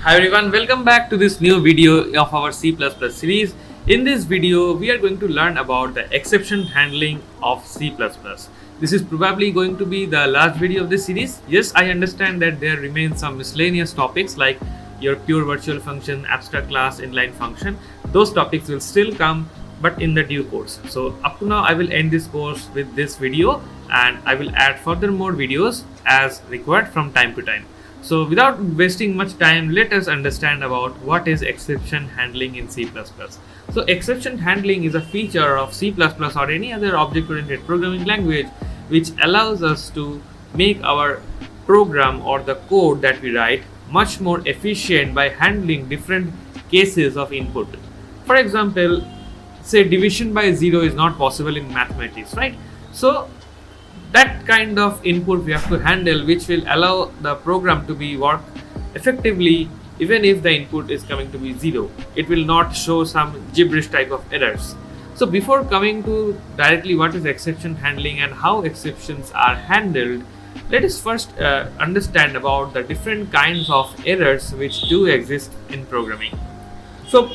Hi everyone, welcome back to this new video of our C++ series. In this video, we are going to learn about the exception handling of C++. This is probably going to be the last video of this series. Yes, I understand that there remain some miscellaneous topics like your pure virtual function, abstract class, inline function. Those topics will still come but in the due course. So up to now, I will end this course with this video and I will add further more videos as required from time to time. So without wasting much time, let us understand about what is exception handling in C++. So exception handling is a feature of C++ or any other object-oriented programming language which allows us to make our program or the code that we write much more efficient by handling different cases of input. For example, say division by 0 is not possible in mathematics, right? So that kind of input we have to handle, which will allow the program to be work effectively even if the input is coming to be 0. It will not show some gibberish type of errors. So before coming to directly what is exception handling and how exceptions are handled, let us first understand about the different kinds of errors which do exist in programming. So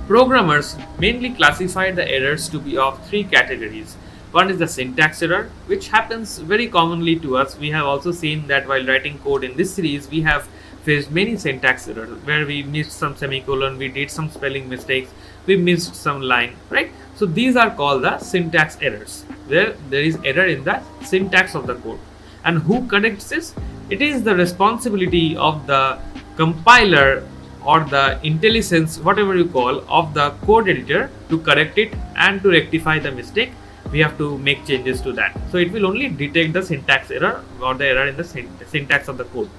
programmers mainly classify the errors to be of three categories. One is the syntax error, which happens very commonly to us. We have also seen that while writing code in this series, we have faced many syntax errors where we missed some semicolon, we did some spelling mistakes, we missed some line, right? So these are called the syntax errors, where there is error in the syntax of the code. And who corrects this? It is the responsibility of the compiler or the intelligence, whatever you call, of the code editor to correct it and to rectify the mistake. We have to make changes to that. So it will only detect the syntax error or the error in the syntax of the code.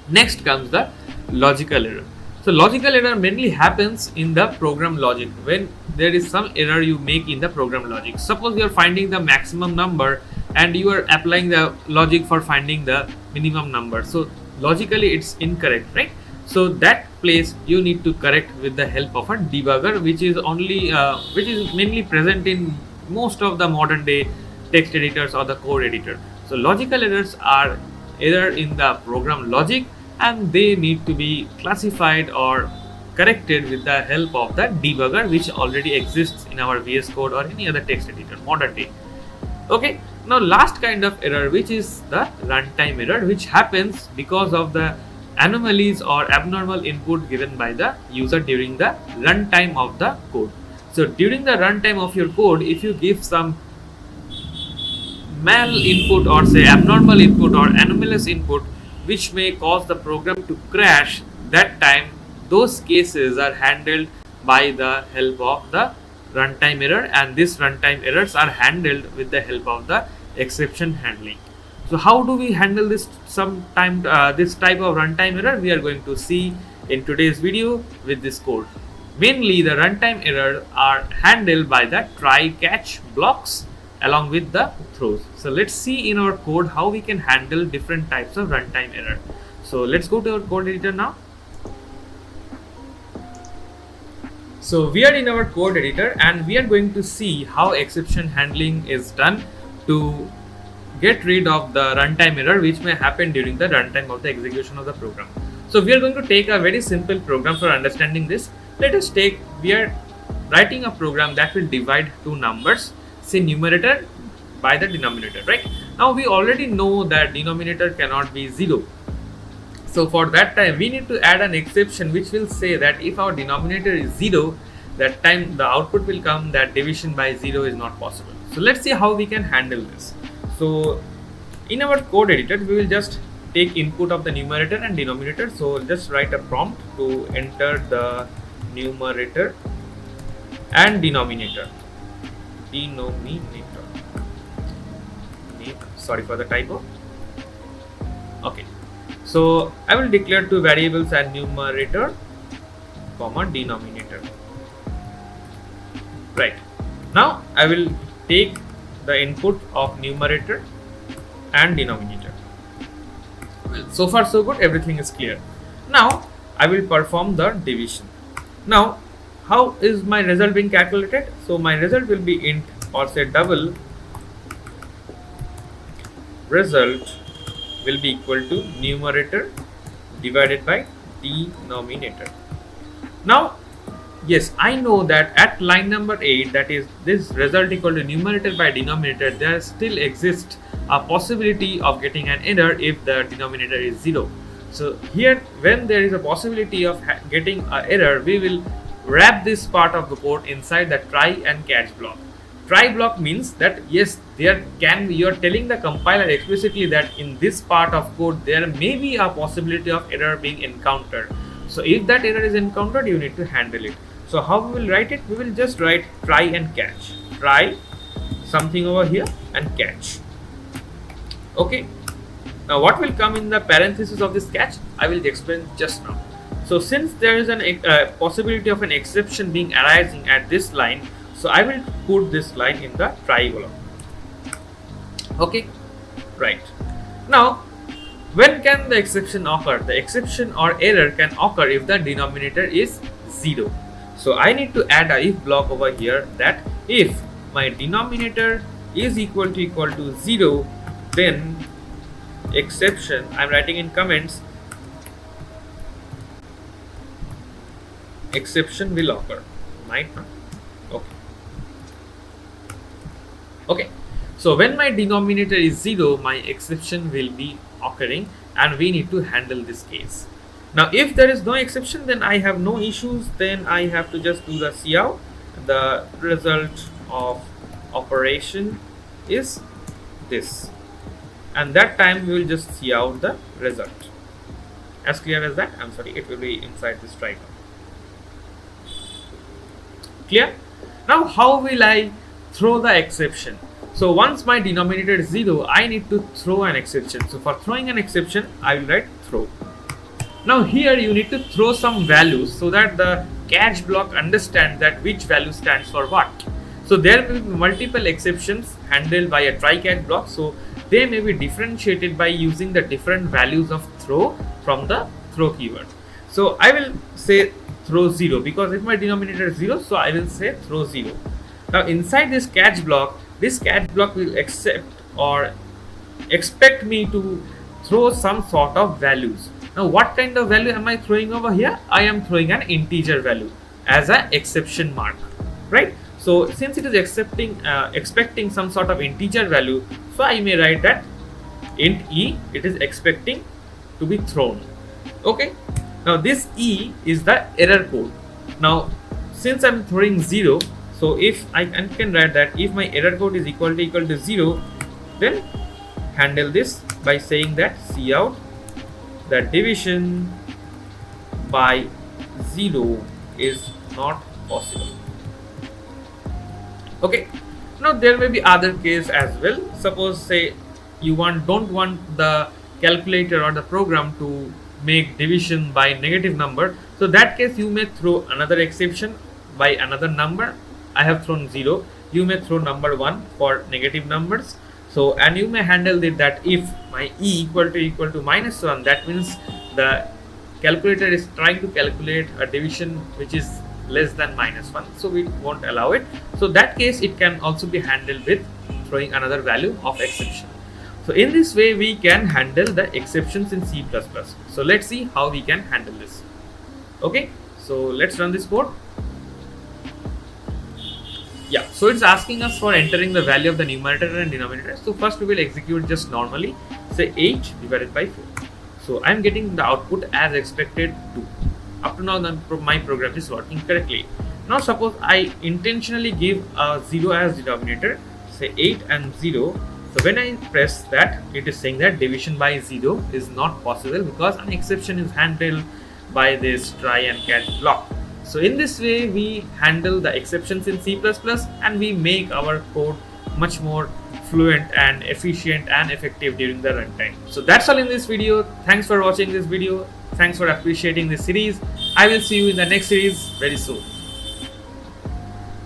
Next comes the logical error. So logical error mainly happens in the program logic when there is some error you make in the program logic. Suppose you are finding the maximum number and you are applying the logic for finding the minimum number. So logically it's incorrect, right? So that place you need to correct with the help of a debugger, which is mainly present in most of the modern day text editors or the code editor. So logical errors are error in the program logic and they need to be classified or corrected with the help of the debugger, which already exists in our VS Code or any other text editor modern day. Okay, now last kind of error, which is the runtime error, which happens because of the anomalies or abnormal input given by the user during the runtime of the code. So during the runtime of your code, if you give some mal input or say abnormal input or anomalous input which may cause the program to crash, that time those cases are handled by the help of the runtime error, and these runtime errors are handled with the help of the exception handling. So how do we handle this this type of runtime error? We are going to see in today's video with this code. Mainly the runtime errors are handled by the try-catch blocks along with the throws. So let's see in our code how we can handle different types of runtime error. So let's go to our code editor now. So we are in our code editor and we are going to see how exception handling is done to get rid of the runtime error which may happen during the runtime of the execution of the program. So we are going to take a very simple program for understanding this. Let us take, we are writing a program that will divide two numbers, say numerator by the denominator, right? Now we already know that denominator cannot be 0. So for that time we need to add an exception which will say that if our denominator is 0, that time the output will come that division by 0 is not possible. So let's see how we can handle this. So in our code editor we will just take input of the numerator and denominator. So just write a prompt to enter the numerator and denominator. Sorry for the typo. Okay, so I will declare two variables and numerator comma denominator. Right, now I will take the input of numerator and denominator. Well, so far so good, everything is clear. Now I will perform the division. Now how is my result being calculated? So my result will be int or say double result will be equal to numerator divided by denominator. Now, yes, I know that at line number 8, that is this result equal to numerator by denominator, there still exists a possibility of getting an error if the denominator is 0. So here, when there is a possibility of getting an error, we will wrap this part of the code inside the try and catch block. Try block means that yes, there can be, you're telling the compiler explicitly that in this part of code there may be a possibility of error being encountered. So if that error is encountered, you need to handle it. So how we will write it? We will just write try and catch. Try something over here and catch. Okay. Now what will come in the parenthesis of this catch? I will explain just now. So since there is a possibility of an exception being arising at this line, so I will put this line in the try block. Okay. Right. Now, when can the exception occur? The exception or error can occur if the denominator is 0. So I need to add a if block over here, that if my denominator is equal to 0, then exception, I'm writing in comments, exception will occur. Might not. Okay. Okay. So when my denominator is 0, my exception will be occurring, and we need to handle this case. Now if there is no exception, then I have no issues. Then I have to just do the cout. The result of operation is this, and that time we will just cout the result. As clear as that? I'm sorry, it will be inside this triangle. Clear? Now how will I throw the exception? So once my denominator is 0, I need to throw an exception. So for throwing an exception, I will write throw. Now here you need to throw some values so that the catch block understands that which value stands for what. So there will be multiple exceptions handled by a try catch block. So they may be differentiated by using the different values of throw from the throw keyword. So I will say throw 0 because if my denominator is 0, so I will say throw 0. Now inside this catch block will accept or expect me to throw some sort of values. Now what kind of value am I throwing over here? I am throwing an integer value as an exception mark, right? So since it is expecting some sort of integer value, so I may write that int e, it is expecting to be thrown. Okay. Now this e is the error code. Now since I'm throwing 0, so if I can write that if my error code is equal to 0, then handle this by saying that cout the division by 0 is not possible. Okay. Now there may be other case as well. Suppose say you don't want the calculator or the program to make division by negative number. So that case you may throw another exception by another number. I have thrown 0. You may throw number 1 for negative numbers. So and you may handle it that if my e equal to -1, that means the calculator is trying to calculate a division which is less than -1, so we won't allow it. So that case it can also be handled with throwing another value of exception. So in this way we can handle the exceptions in C++. So let's see how we can handle this. Okay, so let's run this code. Yeah, so it's asking us for entering the value of the numerator and denominator. So first we will execute just normally, say 8 divided by 4. So I'm getting the output as expected 2. Up to now my program is working correctly. Now suppose I intentionally give a 0 as denominator, say 8 and 0. So when I press that, it is saying that division by 0 is not possible because an exception is handled by this try and catch block. So in this way we handle the exceptions in C++ and we make our code much more fluent and efficient and effective during the runtime. So that's all in this video. Thanks for watching this video. Thanks for appreciating this series. I will see you in the next series very soon.